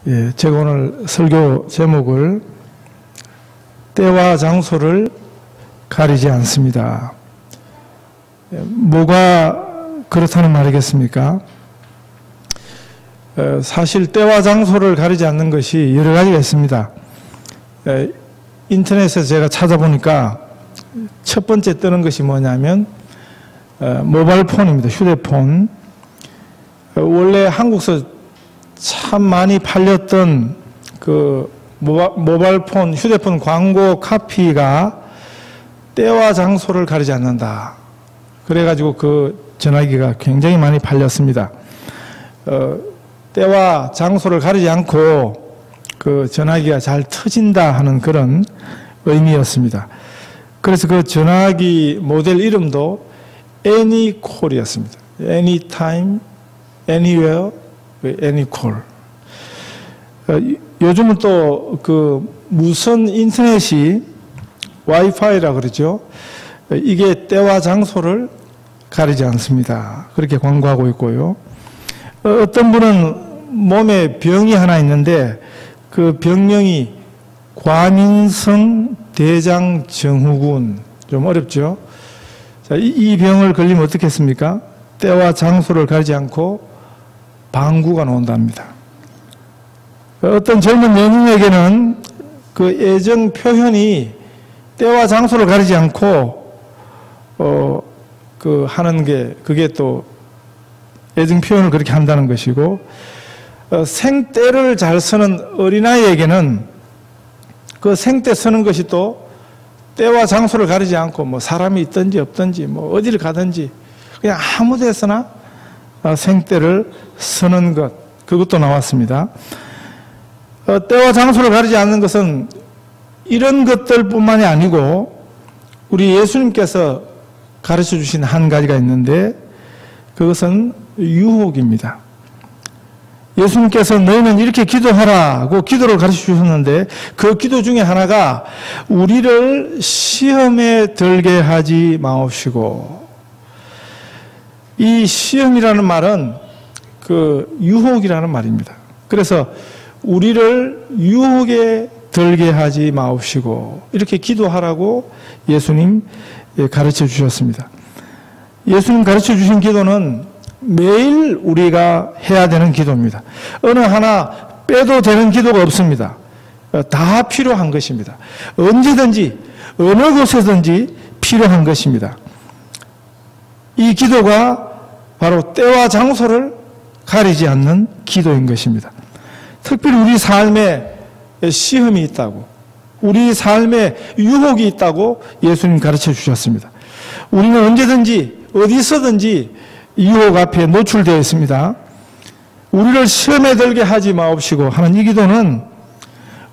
예, 제가 오늘 설교 제목을 때와 장소를 가리지 않습니다. 뭐가 그렇다는 말이겠습니까? 사실 때와 장소를 가리지 않는 것이 여러 가지가 있습니다. 인터넷에서 제가 찾아보니까 첫 번째 뜨는 것이 뭐냐면 모바일 폰입니다. 휴대폰. 원래 한국에서 참 많이 팔렸던 그 모바일 폰, 휴대폰 광고 카피가 때와 장소를 가리지 않는다. 그래가지고 그 전화기가 굉장히 많이 팔렸습니다. 때와 장소를 가리지 않고 그 전화기가 잘 터진다 하는 그런 의미였습니다. 그래서 그 전화기 모델 이름도 애니콜이었습니다. Anytime, Anywhere, 애니콜. 요즘은 또 그 무선 인터넷이 와이파이라 그러죠. 이게 때와 장소를 가리지 않습니다. 그렇게 광고하고 있고요. 어떤 분은 몸에 병이 하나 있는데 그 병명이 과민성 대장증후군. 좀 어렵죠? 자, 이 병을 걸리면 어떻겠습니까? 때와 장소를 가리지 않고 방구가 나온답니다. 어떤 젊은 연인에게는 그 애정 표현이 때와 장소를 가리지 않고 그 하는 게 그게 또 애정 표현을 그렇게 한다는 것이고 생때를 잘 쓰는 어린아이에게는 그 생때 쓰는 것이 또 때와 장소를 가리지 않고 뭐 사람이 있든지 없든지 뭐 어디를 가든지 그냥 아무 데서나 생때를 쓰는 것, 그것도 나왔습니다. 때와 장소를 가리지 않는 것은 이런 것들뿐만이 아니고 우리 예수님께서 가르쳐 주신 한 가지가 있는데 그것은 유혹입니다. 예수님께서 너희는 이렇게 기도하라고 기도를 가르쳐 주셨는데 그 기도 중에 하나가 우리를 시험에 들게 하지 마옵시고, 이 시험이라는 말은 그 유혹이라는 말입니다. 그래서 우리를 유혹에 들게 하지 마옵시고 이렇게 기도하라고 예수님 가르쳐 주셨습니다. 예수님 가르쳐 주신 기도는 매일 우리가 해야 되는 기도입니다. 어느 하나 빼도 되는 기도가 없습니다. 다 필요한 것입니다. 언제든지 어느 곳에든지 필요한 것입니다. 이 기도가 바로 때와 장소를 가리지 않는 기도인 것입니다. 특별히 우리 삶에 시험이 있다고, 우리 삶에 유혹이 있다고 예수님 가르쳐 주셨습니다. 우리는 언제든지 어디서든지 유혹 앞에 노출되어 있습니다. 우리를 시험에 들게 하지 마옵시고 하는 이 기도는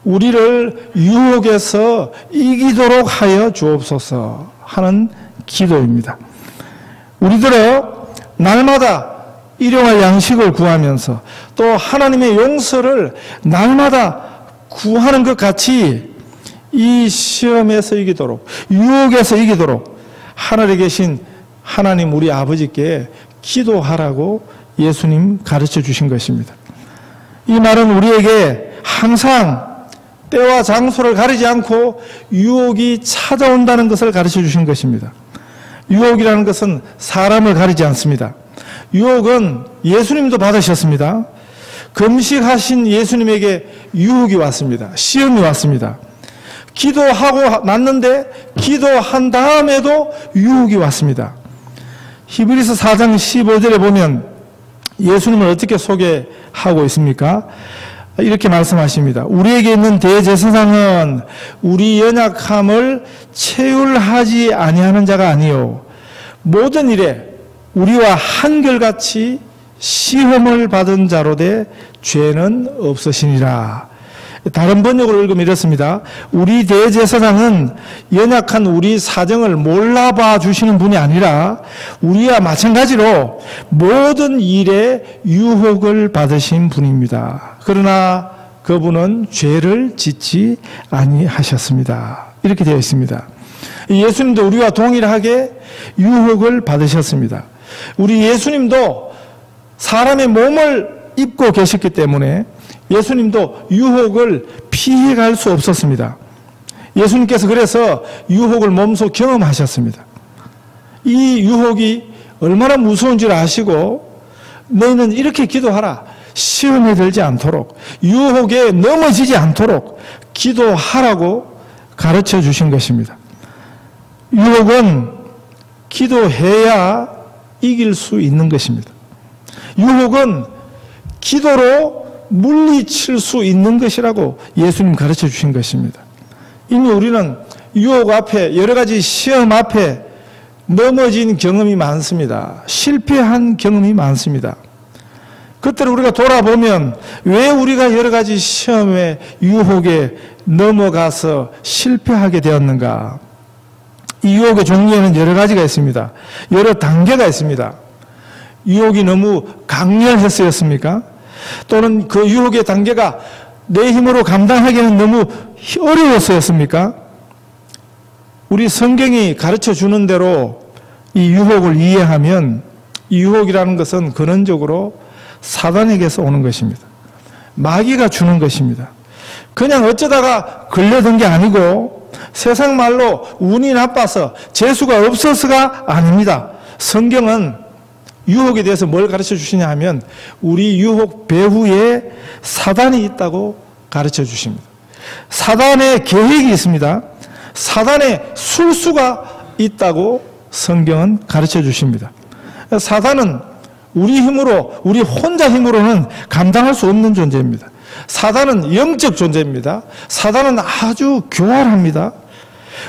우리를 유혹에서 이기도록 하여 주옵소서 하는 기도입니다. 우리들은 날마다 일용할 양식을 구하면서 또 하나님의 용서를 날마다 구하는 것 같이 이 시험에서 이기도록, 유혹에서 이기도록 하늘에 계신 하나님 우리 아버지께 기도하라고 예수님 가르쳐 주신 것입니다. 이 말은 우리에게 항상 때와 장소를 가리지 않고 유혹이 찾아온다는 것을 가르쳐 주신 것입니다. 유혹이라는 것은 사람을 가리지 않습니다. 유혹은 예수님도 받으셨습니다. 금식하신 예수님에게 유혹이 왔습니다. 시험이 왔습니다. 기도하고 났는데 기도한 다음에도 유혹이 왔습니다. 히브리서 4장 15절에 보면 예수님을 어떻게 소개하고 있습니까? 이렇게 말씀하십니다. 우리에게 있는 대제사장은 우리 연약함을 체휼하지 아니하는 자가 아니요 모든 일에 우리와 한결같이 시험을 받은 자로 돼 죄는 없으시니라. 다른 번역으로 읽으면 이렇습니다. 우리 대제사장은 연약한 우리 사정을 몰라봐 주시는 분이 아니라 우리와 마찬가지로 모든 일에 유혹을 받으신 분입니다. 그러나 그분은 죄를 짓지 아니하셨습니다. 이렇게 되어 있습니다. 예수님도 우리와 동일하게 유혹을 받으셨습니다. 우리 예수님도 사람의 몸을 입고 계셨기 때문에 예수님도 유혹을 피해갈 수 없었습니다. 예수님께서 그래서 유혹을 몸소 경험하셨습니다. 이 유혹이 얼마나 무서운 줄 아시고 너희는 이렇게 기도하라. 시험에 들지 않도록, 유혹에 넘어지지 않도록 기도하라고 가르쳐 주신 것입니다. 유혹은 기도해야 이길 수 있는 것입니다. 유혹은 기도로 물리칠 수 있는 것이라고 예수님 가르쳐 주신 것입니다. 이미 우리는 유혹 앞에, 여러 가지 시험 앞에 넘어진 경험이 많습니다. 실패한 경험이 많습니다. 그때를 우리가 돌아보면 왜 우리가 여러 가지 시험에, 유혹에 넘어가서 실패하게 되었는가? 이 유혹의 종류에는 여러 가지가 있습니다. 여러 단계가 있습니다. 유혹이 너무 강렬했었습니까? 또는 그 유혹의 단계가 내 힘으로 감당하기에는 너무 어려웠었습니까? 우리 성경이 가르쳐 주는 대로 이 유혹을 이해하면 이 유혹이라는 것은 근원적으로 사단에게서 오는 것입니다. 마귀가 주는 것입니다. 그냥 어쩌다가 걸려든 게 아니고 세상 말로 운이 나빠서 재수가 없어서가 아닙니다. 성경은 유혹에 대해서 뭘 가르쳐 주시냐 하면 우리 유혹 배후에 사단이 있다고 가르쳐 주십니다. 사단의 계획이 있습니다. 사단의 술수가 있다고 성경은 가르쳐 주십니다. 사단은 우리 힘으로, 우리 혼자 힘으로는 감당할 수 없는 존재입니다. 사단은 영적 존재입니다. 사단은 아주 교활합니다.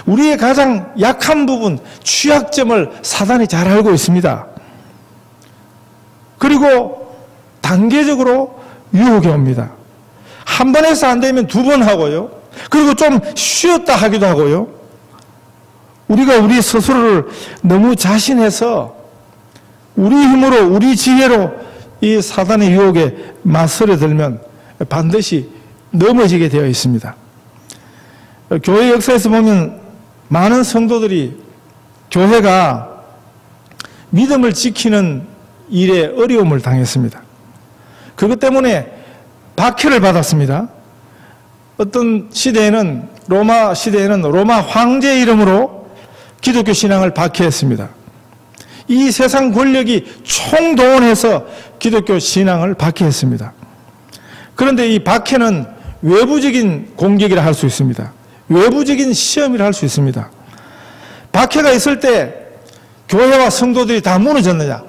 우리의 가장 약한 부분, 취약점을 사단이 잘 알고 있습니다. 그리고 단계적으로 유혹이 옵니다. 한 번 해서 안 되면 두 번 하고요. 그리고 좀 쉬었다 하기도 하고요. 우리가 우리 스스로를 너무 자신해서 우리 힘으로, 우리 지혜로 이 사단의 유혹에 맞서려 들면 반드시 넘어지게 되어 있습니다. 교회 역사에서 보면 많은 성도들이 교회가 믿음을 지키는 일에 어려움을 당했습니다. 그것 때문에 박해를 받았습니다. 어떤 시대에는, 로마 시대에는 로마 황제 이름으로 기독교 신앙을 박해했습니다. 이 세상 권력이 총동원해서 기독교 신앙을 박해했습니다. 그런데 이 박해는 외부적인 공격이라 할 수 있습니다. 외부적인 시험이라 할 수 있습니다. 박해가 있을 때 교회와 성도들이 다 무너졌느냐?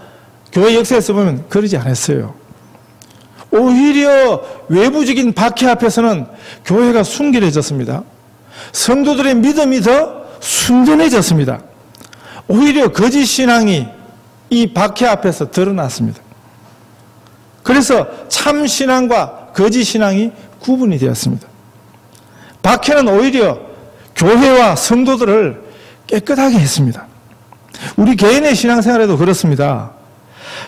교회 역사에서 보면 그러지 않았어요. 오히려 외부적인 박해 앞에서는 교회가 순결해졌습니다. 성도들의 믿음이 더 순전해졌습니다. 오히려 거짓 신앙이 이 박해 앞에서 드러났습니다. 그래서 참 신앙과 거짓 신앙이 구분이 되었습니다. 박해는 오히려 교회와 성도들을 깨끗하게 했습니다. 우리 개인의 신앙생활에도 그렇습니다.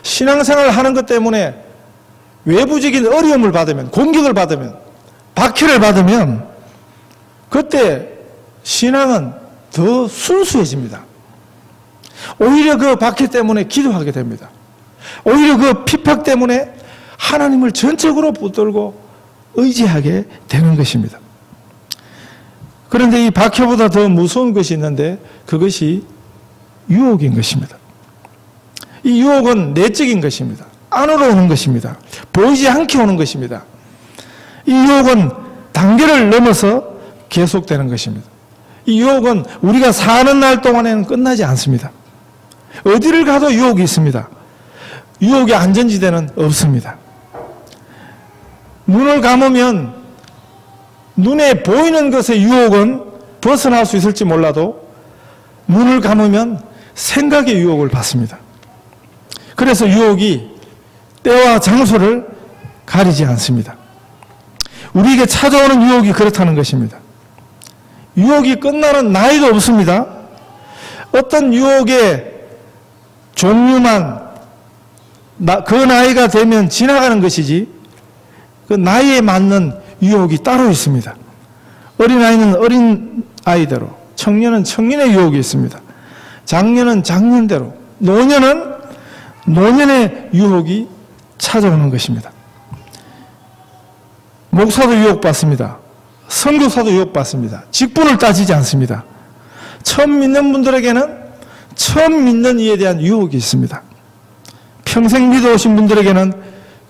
신앙생활을 하는 것 때문에 외부적인 어려움을 받으면, 공격을 받으면, 박해를 받으면 그때 신앙은 더 순수해집니다. 오히려 그 박해 때문에 기도하게 됩니다. 오히려 그 핍박 때문에 하나님을 전적으로 붙들고 의지하게 되는 것입니다. 그런데 이 박해보다 더 무서운 것이 있는데 그것이 유혹인 것입니다. 이 유혹은 내적인 것입니다. 안으로 오는 것입니다. 보이지 않게 오는 것입니다. 이 유혹은 단계를 넘어서 계속되는 것입니다. 이 유혹은 우리가 사는 날 동안에는 끝나지 않습니다. 어디를 가도 유혹이 있습니다. 유혹의 안전지대는 없습니다. 눈을 감으면 눈에 보이는 것의 유혹은 벗어날 수 있을지 몰라도 눈을 감으면 생각의 유혹을 받습니다. 그래서 유혹이 때와 장소를 가리지 않습니다. 우리에게 찾아오는 유혹이 그렇다는 것입니다. 유혹이 끝나는 나이도 없습니다. 어떤 유혹의 종류만 그 나이가 되면 지나가는 것이지 그 나이에 맞는 유혹이 따로 있습니다. 어린아이는 어린아이대로, 청년은 청년의 유혹이 있습니다. 장년은 장년대로, 노년은 노년의 유혹이 찾아오는 것입니다. 목사도 유혹받습니다. 선교사도 유혹받습니다. 직분을 따지지 않습니다. 처음 믿는 분들에게는 처음 믿는 이에 대한 유혹이 있습니다. 평생 믿어오신 분들에게는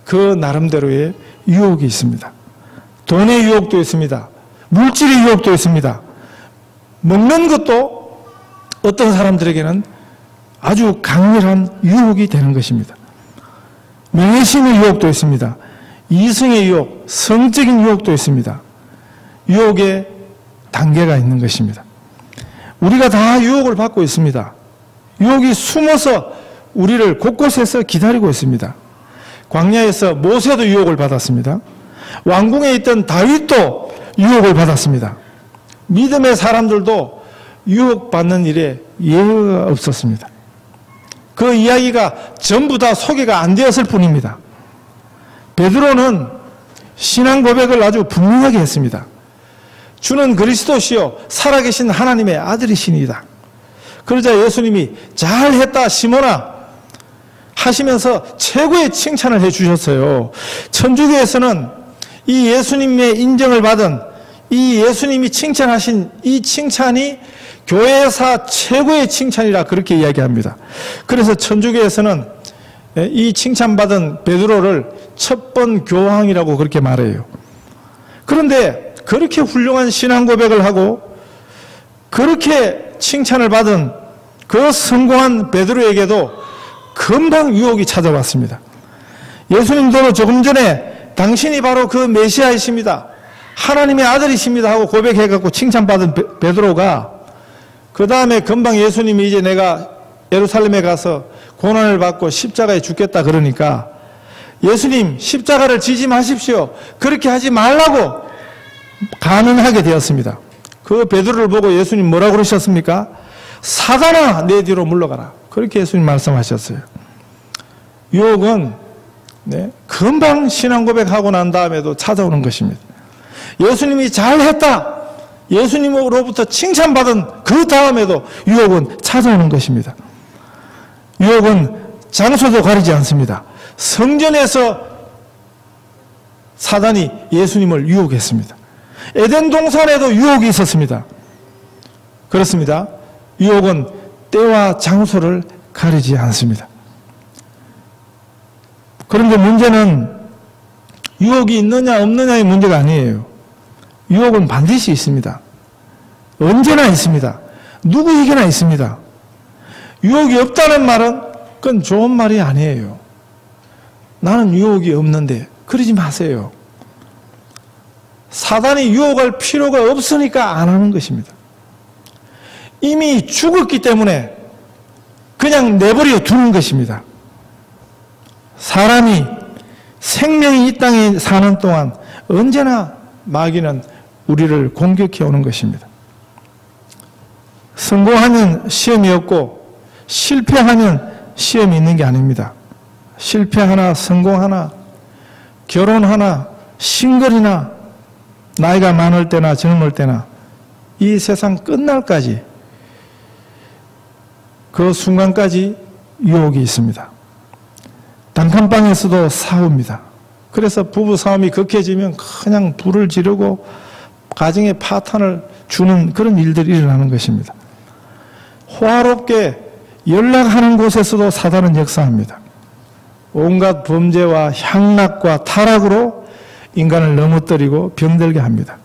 그 나름대로의 유혹이 있습니다. 돈의 유혹도 있습니다. 물질의 유혹도 있습니다. 먹는 것도 어떤 사람들에게는 아주 강렬한 유혹이 되는 것입니다. 명예심의 유혹도 있습니다. 이성의 유혹, 성적인 유혹도 있습니다. 유혹의 단계가 있는 것입니다. 우리가 다 유혹을 받고 있습니다. 유혹이 숨어서 우리를 곳곳에서 기다리고 있습니다. 광야에서 모세도 유혹을 받았습니다. 왕궁에 있던 다윗도 유혹을 받았습니다. 믿음의 사람들도 유혹받는 일에 예외가 없었습니다. 그 이야기가 전부 다 소개가 안 되었을 뿐입니다. 베드로는 신앙 고백을 아주 분명하게 했습니다. 주는 그리스도시요 살아계신 하나님의 아들이시니이다. 그러자 예수님이 잘했다 시몬아 하시면서 최고의 칭찬을 해주셨어요. 천주교에서는 이 예수님의 인정을 받은 이 예수님이 칭찬하신 이 칭찬이 교회사 최고의 칭찬이라 그렇게 이야기합니다. 그래서 천주교에서는 이 칭찬받은 베드로를 첫번 교황이라고 그렇게 말해요. 그런데 그렇게 훌륭한 신앙 고백을 하고 그렇게 칭찬을 받은 그 성공한 베드로에게도 금방 유혹이 찾아왔습니다. 예수님도 조금 전에 당신이 바로 그 메시아이십니다. 하나님의 아들이십니다 하고 고백해갖고 칭찬받은 베드로가 그 다음에 금방 예수님이 이제 내가 예루살렘에 가서 고난을 받고 십자가에 죽겠다 그러니까 예수님 십자가를 지지 마십시오. 그렇게 하지 말라고 간언하게 되었습니다. 그 베드로를 보고 예수님 뭐라고 그러셨습니까? 사단아 내 뒤로 물러가라. 그렇게 예수님 말씀하셨어요. 유혹은 금방 신앙 고백하고 난 다음에도 찾아오는 것입니다. 예수님이 잘했다. 예수님으로부터 칭찬받은 그 다음에도 유혹은 찾아오는 것입니다. 유혹은 장소도 가리지 않습니다. 성전에서 사단이 예수님을 유혹했습니다. 에덴 동산에도 유혹이 있었습니다. 그렇습니다. 유혹은 때와 장소를 가리지 않습니다. 그런데 문제는 유혹이 있느냐 없느냐의 문제가 아니에요. 유혹은 반드시 있습니다. 언제나 있습니다. 누구에게나 있습니다. 유혹이 없다는 말은 그건 좋은 말이 아니에요. 나는 유혹이 없는데 그러지 마세요. 사단이 유혹할 필요가 없으니까 안 하는 것입니다. 이미 죽었기 때문에 그냥 내버려 두는 것입니다. 사람이 생명이 이 땅에 사는 동안 언제나 마귀는 우리를 공격해 오는 것입니다. 성공하면 시험이 없고 실패하면 시험이 있는 게 아닙니다. 실패하나 성공하나 결혼하나 싱글이나 나이가 많을 때나 젊을 때나 이 세상 끝날까지 그 순간까지 유혹이 있습니다. 단칸방에서도 싸웁니다. 그래서 부부 싸움이 격해지면 그냥 불을 지르고 가정에 파탄을 주는 그런 일들이 일어나는 것입니다. 호화롭게 연락하는 곳에서도 사단은 역사합니다. 온갖 범죄와 향락과 타락으로 인간을 넘어뜨리고 병들게 합니다.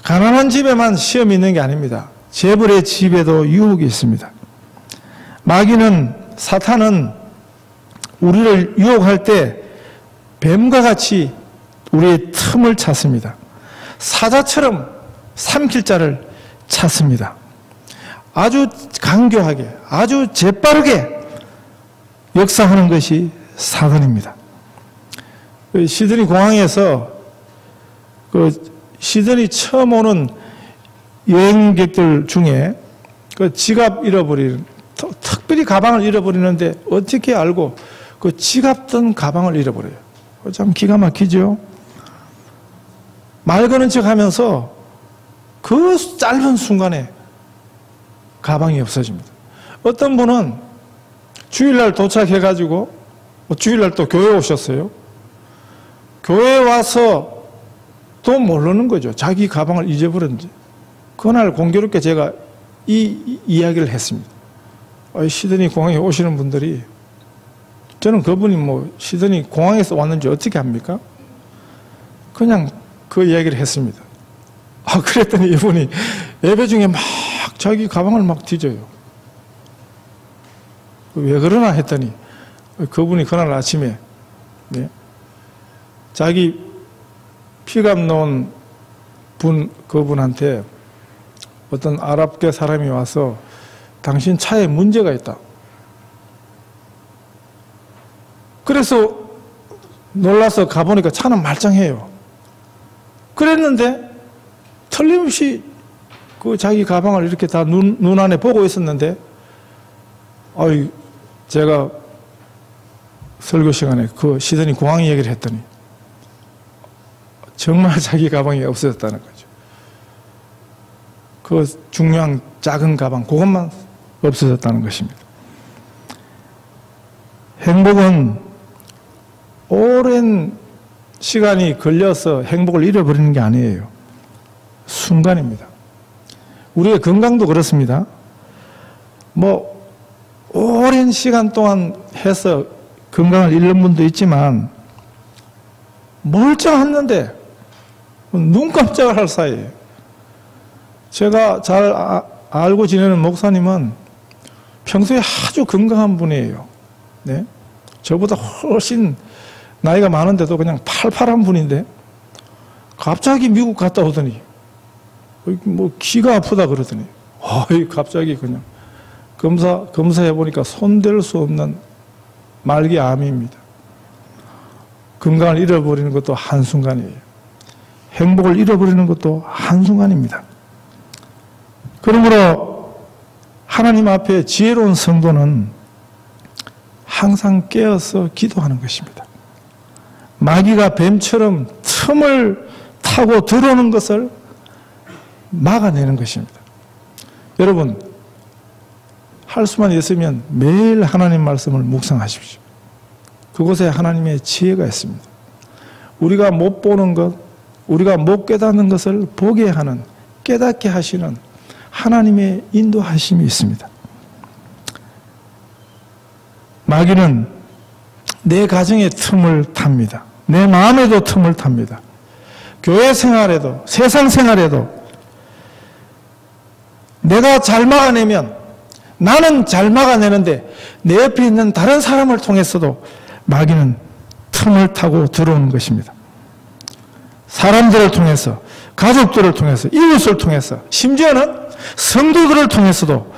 가난한 집에만 시험이 있는 게 아닙니다. 재벌의 집에도 유혹이 있습니다. 마귀는 사탄은 우리를 유혹할 때 뱀과 같이 우리의 틈을 찾습니다. 사자처럼 삼킬 자를 찾습니다. 아주 간교하게 아주 재빠르게 역사하는 것이 사단입니다. 시드니 공항에서 시드니 처음 오는 여행객들 중에 지갑 잃어버리는, 특별히 가방을 잃어버리는데 어떻게 알고 그 지갑 든 가방을 잃어버려요. 참 기가 막히죠. 말 거는 척 하면서 그 짧은 순간에 가방이 없어집니다. 어떤 분은 주일날 도착해가지고 주일날 또 교회 오셨어요. 교회에 와서 또 모르는 거죠. 자기 가방을 잊어버렸는지. 그날 공교롭게 제가 이 이야기를 했습니다. 시드니 공항에 오시는 분들이, 저는 그분이 뭐 시드니 공항에서 왔는지 어떻게 합니까? 그냥 그 이야기를 했습니다. 그랬더니 이분이 예배 중에 막 자기 가방을 막 뒤져요. 왜 그러나 했더니 그분이 그날 아침에 자기 피감 놓은 그분한테 어떤 아랍계 사람이 와서 당신 차에 문제가 있다. 그래서 놀라서 가보니까 차는 말짱해요. 그랬는데 틀림없이 그 자기 가방을 이렇게 다 눈 안에 보고 있었는데, 제가 설교 시간에 그 시드니 공항 얘기를 했더니 정말 자기 가방이 없어졌다는 거죠. 그 중요한 작은 가방, 그것만 없어졌다는 것입니다. 행복은 오랜 시간이 걸려서 행복을 잃어버리는 게 아니에요. 순간입니다. 우리의 건강도 그렇습니다. 뭐 오랜 시간 동안 해서 건강을 잃는 분도 있지만 멀쩡했는데 눈 깜짝을 할 사이에, 제가 잘 알고 지내는 목사님은 평소에 아주 건강한 분이에요. 네? 저보다 훨씬 나이가 많은데도 그냥 팔팔한 분인데 갑자기 미국 갔다 오더니 뭐 귀가 아프다 그러더니 갑자기 그냥 검사해 보니까 손댈 수 없는 말기 암입니다. 건강을 잃어버리는 것도 한순간이에요. 행복을 잃어버리는 것도 한순간입니다. 그러므로 하나님 앞에 지혜로운 성도는 항상 깨어서 기도하는 것입니다. 마귀가 뱀처럼 틈을 타고 들어오는 것을 막아내는 것입니다. 여러분, 할 수만 있으면 매일 하나님 말씀을 묵상하십시오. 그곳에 하나님의 지혜가 있습니다. 우리가 못 보는 것, 우리가 못 깨닫는 것을 보게 하는, 깨닫게 하시는 하나님의 인도하심이 있습니다. 마귀는 내 가정에 틈을 탑니다. 내 마음에도 틈을 탑니다. 교회 생활에도, 세상 생활에도 내가 잘 막아내면, 나는 잘 막아내는데 내 옆에 있는 다른 사람을 통해서도 마귀는 틈을 타고 들어오는 것입니다. 사람들을 통해서, 가족들을 통해서, 이웃을 통해서, 심지어는 성도들을 통해서도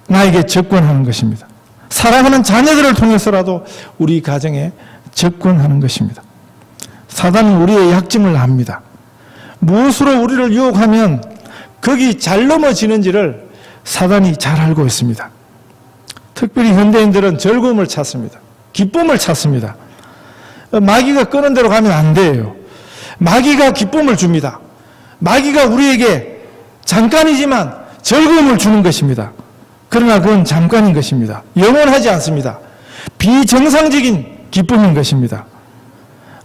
나에게 접근하는 것입니다. 사랑하는 자녀들을 통해서라도 우리 가정에 접근하는 것입니다. 사단은 우리의 약점을 압니다. 무엇으로 우리를 유혹하면 거기 잘 넘어지는지를 사단이 잘 알고 있습니다. 특별히 현대인들은 즐거움을 찾습니다. 기쁨을 찾습니다. 마귀가 끄는 대로 가면 안 돼요. 마귀가 기쁨을 줍니다. 마귀가 우리에게 잠깐이지만 즐거움을 주는 것입니다. 그러나 그건 잠깐인 것입니다. 영원하지 않습니다. 비정상적인 기쁨인 것입니다.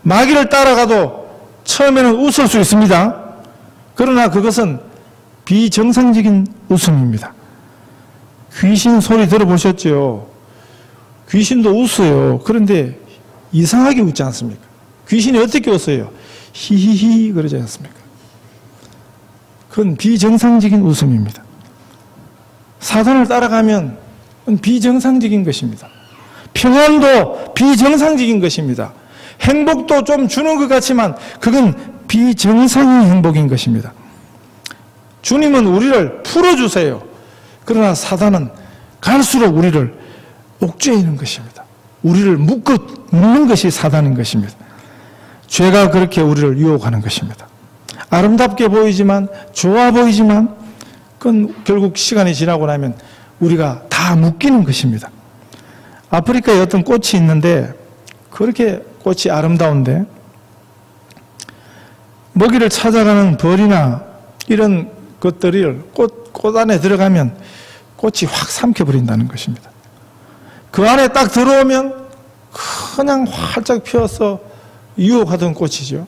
마귀를 따라가도 처음에는 웃을 수 있습니다. 그러나 그것은 비정상적인 웃음입니다. 귀신 소리 들어보셨죠? 귀신도 웃어요. 그런데 이상하게 웃지 않습니까? 귀신이 어떻게 웃어요? 히히히 그러지 않습니까? 그건 비정상적인 웃음입니다. 사단을 따라가면 그건 비정상적인 것입니다. 평안도 비정상적인 것입니다. 행복도 좀 주는 것 같지만 그건 비정상의 행복인 것입니다. 주님은 우리를 풀어주세요. 그러나 사단은 갈수록 우리를 옥죄이는 것입니다. 우리를 묶는 것이 사단인 것입니다. 죄가 그렇게 우리를 유혹하는 것입니다. 아름답게 보이지만, 좋아 보이지만 그건 결국 시간이 지나고 나면 우리가 다 묶이는 것입니다. 아프리카에 어떤 꽃이 있는데 그렇게 꽃이 아름다운데 먹이를 찾아가는 벌이나 이런 것들을 꽃 안에 들어가면 꽃이 확 삼켜버린다는 것입니다. 그 안에 딱 들어오면 그냥 활짝 피어서 유혹하던 꽃이죠.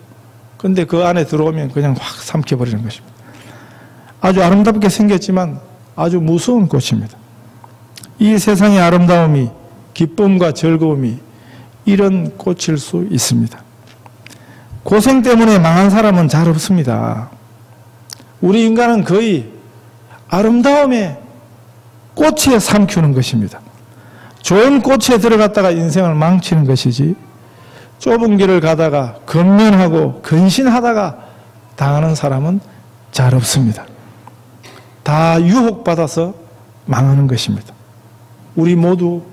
근데 그 안에 들어오면 그냥 확 삼켜버리는 것입니다. 아주 아름답게 생겼지만 아주 무서운 꽃입니다. 이 세상의 아름다움이, 기쁨과 즐거움이 이런 꽃일 수 있습니다. 고생 때문에 망한 사람은 잘 없습니다. 우리 인간은 거의 아름다움의 꽃에 삼키는 것입니다. 좋은 꽃에 들어갔다가 인생을 망치는 것이지, 좁은 길을 가다가 근면하고 근신하다가 당하는 사람은 잘 없습니다. 다 유혹받아서 망하는 것입니다. 우리 모두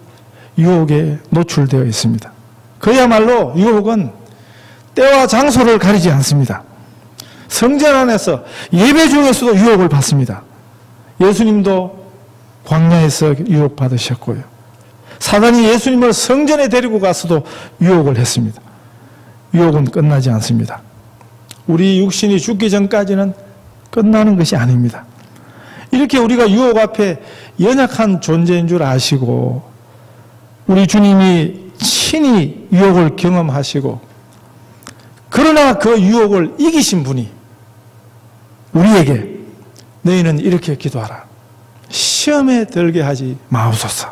유혹에 노출되어 있습니다. 그야말로 유혹은 때와 장소를 가리지 않습니다. 성전 안에서 예배 중에서도 유혹을 받습니다. 예수님도 광야에서 유혹받으셨고요. 사단이 예수님을 성전에 데리고 가서도 유혹을 했습니다. 유혹은 끝나지 않습니다. 우리 육신이 죽기 전까지는 끝나는 것이 아닙니다. 이렇게 우리가 유혹 앞에 연약한 존재인 줄 아시고, 우리 주님이 친히 유혹을 경험하시고, 그러나 그 유혹을 이기신 분이 우리에게 너희는 이렇게 기도하라. 시험에 들게 하지 마옵소서.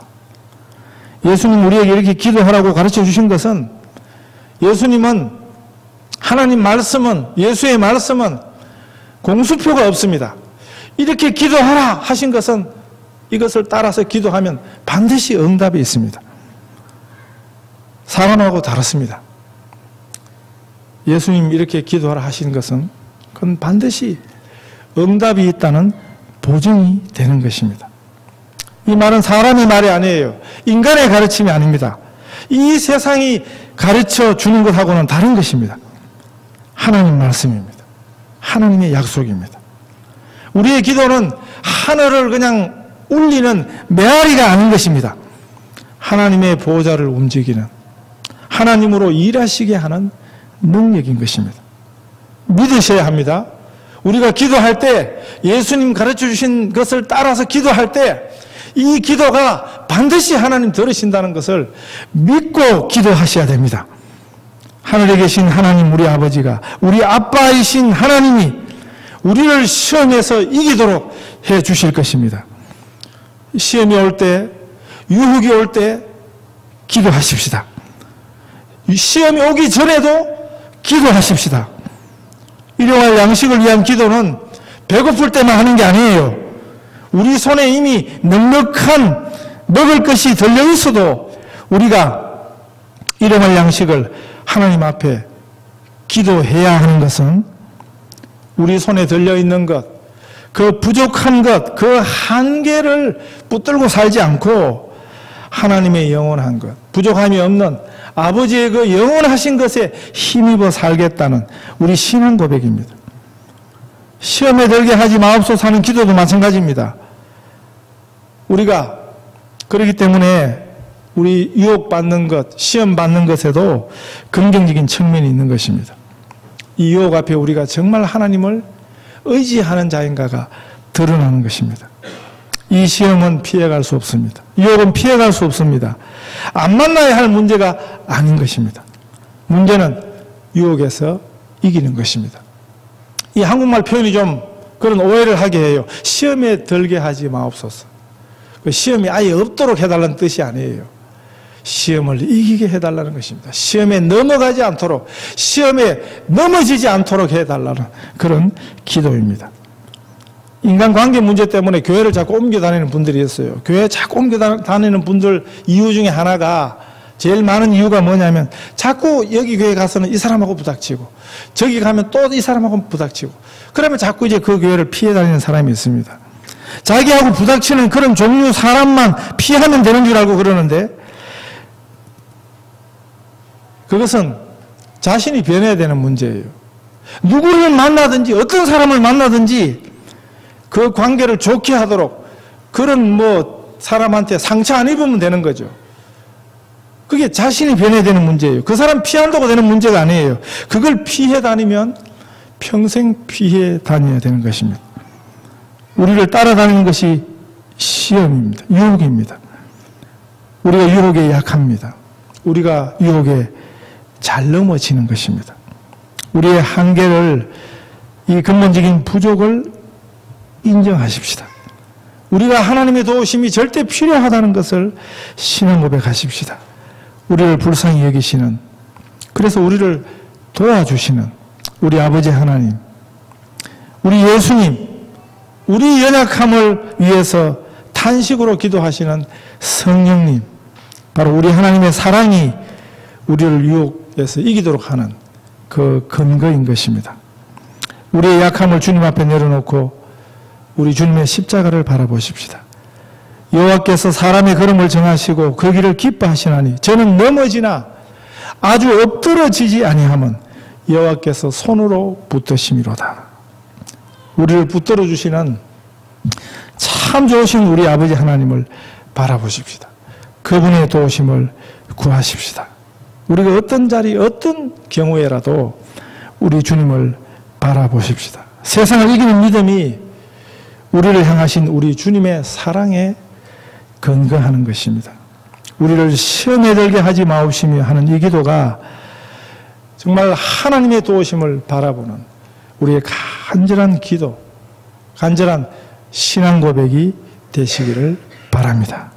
예수님 우리에게 이렇게 기도하라고 가르쳐 주신 것은, 예수님은, 하나님 말씀은, 예수의 말씀은 공수표가 없습니다. 이렇게 기도하라 하신 것은 이것을 따라서 기도하면 반드시 응답이 있습니다. 사람하고 다릅니다. 예수님 이렇게 기도하라 하신 것은 그건 반드시 응답이 있다는 보증이 되는 것입니다. 이 말은 사람의 말이 아니에요. 인간의 가르침이 아닙니다. 이 세상이 가르쳐 주는 것하고는 다른 것입니다. 하나님 말씀입니다. 하나님의 약속입니다. 우리의 기도는 하늘을 그냥 울리는 메아리가 아닌 것입니다. 하나님의 보호자를 움직이는, 하나님으로 일하시게 하는 능력인 것입니다. 믿으셔야 합니다. 우리가 기도할 때, 예수님 가르쳐 주신 것을 따라서 기도할 때 이 기도가 반드시 하나님 들으신다는 것을 믿고 기도하셔야 됩니다. 하늘에 계신 하나님, 우리 아버지가, 우리 아빠이신 하나님이 우리를 시험에서 이기도록 해 주실 것입니다. 시험이 올 때, 유혹이 올 때 기도하십시다. 시험이 오기 전에도 기도하십시다. 일용할 양식을 위한 기도는 배고플 때만 하는 게 아니에요. 우리 손에 이미 넉넉한 먹을 것이 들려 있어도 우리가 일용할 양식을 하나님 앞에 기도해야 하는 것은, 우리 손에 들려 있는 것, 그 부족한 것, 그 한계를 붙들고 살지 않고 하나님의 영원한 것, 부족함이 없는 아버지의 그 영원하신 것에 힘입어 살겠다는 우리 신앙 고백입니다. 시험에 들게 하지 마옵소서 하는 기도도 마찬가지입니다. 우리가 그렇기 때문에 우리 유혹받는 것, 시험받는 것에도 긍정적인 측면이 있는 것입니다. 이 유혹 앞에 우리가 정말 하나님을 의지하는 자인가가 드러나는 것입니다. 이 시험은 피해갈 수 없습니다. 유혹은 피해갈 수 없습니다. 안 만나야 할 문제가 아닌 것입니다. 문제는 유혹에서 이기는 것입니다. 이 한국말 표현이 좀 그런 오해를 하게 해요. 시험에 들게 하지 마옵소서. 그 시험이 아예 없도록 해달라는 뜻이 아니에요. 시험을 이기게 해달라는 것입니다. 시험에 넘어가지 않도록, 시험에 넘어지지 않도록 해달라는 그런 기도입니다. 인간관계 문제 때문에 교회를 자꾸 옮겨 다니는 분들이 있어요. 교회 자꾸 옮겨 다니는 분들 이유 중에 하나가, 제일 많은 이유가 뭐냐면, 자꾸 여기 교회 가서는 이 사람하고 부닥치고, 저기 가면 또 이 사람하고 부닥치고, 그러면 자꾸 이제 그 교회를 피해 다니는 사람이 있습니다. 자기하고 부닥치는 그런 종류 사람만 피하면 되는 줄 알고 그러는데, 그것은 자신이 변해야 되는 문제예요. 누구를 만나든지, 어떤 사람을 만나든지 그 관계를 좋게 하도록, 그런 사람한테 상처 안 입으면 되는 거죠. 그게 자신이 변해야 되는 문제예요. 그 사람 피한다고 되는 문제가 아니에요. 그걸 피해 다니면 평생 피해 다녀야 되는 것입니다. 우리를 따라다니는 것이 시험입니다. 유혹입니다. 우리가 유혹에 약합니다. 우리가 유혹에 잘 넘어지는 것입니다. 우리의 한계를, 이 근본적인 부족을 인정하십시다. 우리가 하나님의 도우심이 절대 필요하다는 것을 신앙 고백하십시다. 우리를 불쌍히 여기시는, 그래서 우리를 도와주시는 우리 아버지 하나님, 우리 예수님, 우리 연약함을 위해서 탄식으로 기도하시는 성령님, 바로 우리 하나님의 사랑이 우리를 유혹해서 이기도록 하는 그 근거인 것입니다. 우리의 약함을 주님 앞에 내려놓고 우리 주님의 십자가를 바라보십시다. 여호와께서 사람의 걸음을 정하시고 그 길을 기뻐하시나니 저는 넘어지나 아주 엎드러지지 아니함은 여호와께서 손으로 붙드심이로다. 우리를 붙들어 주시는 참 좋으신 우리 아버지 하나님을 바라보십시다. 그분의 도우심을 구하십시다. 우리가 어떤 자리, 어떤 경우에라도 우리 주님을 바라보십시다. 세상을 이기는 믿음이 우리를 향하신 우리 주님의 사랑에 근거하는 것입니다. 우리를 시험에 들게 하지 마옵시며 하는 이 기도가 정말 하나님의 도우심을 바라보는 우리의 간절한 기도, 간절한 신앙 고백이 되시기를 바랍니다.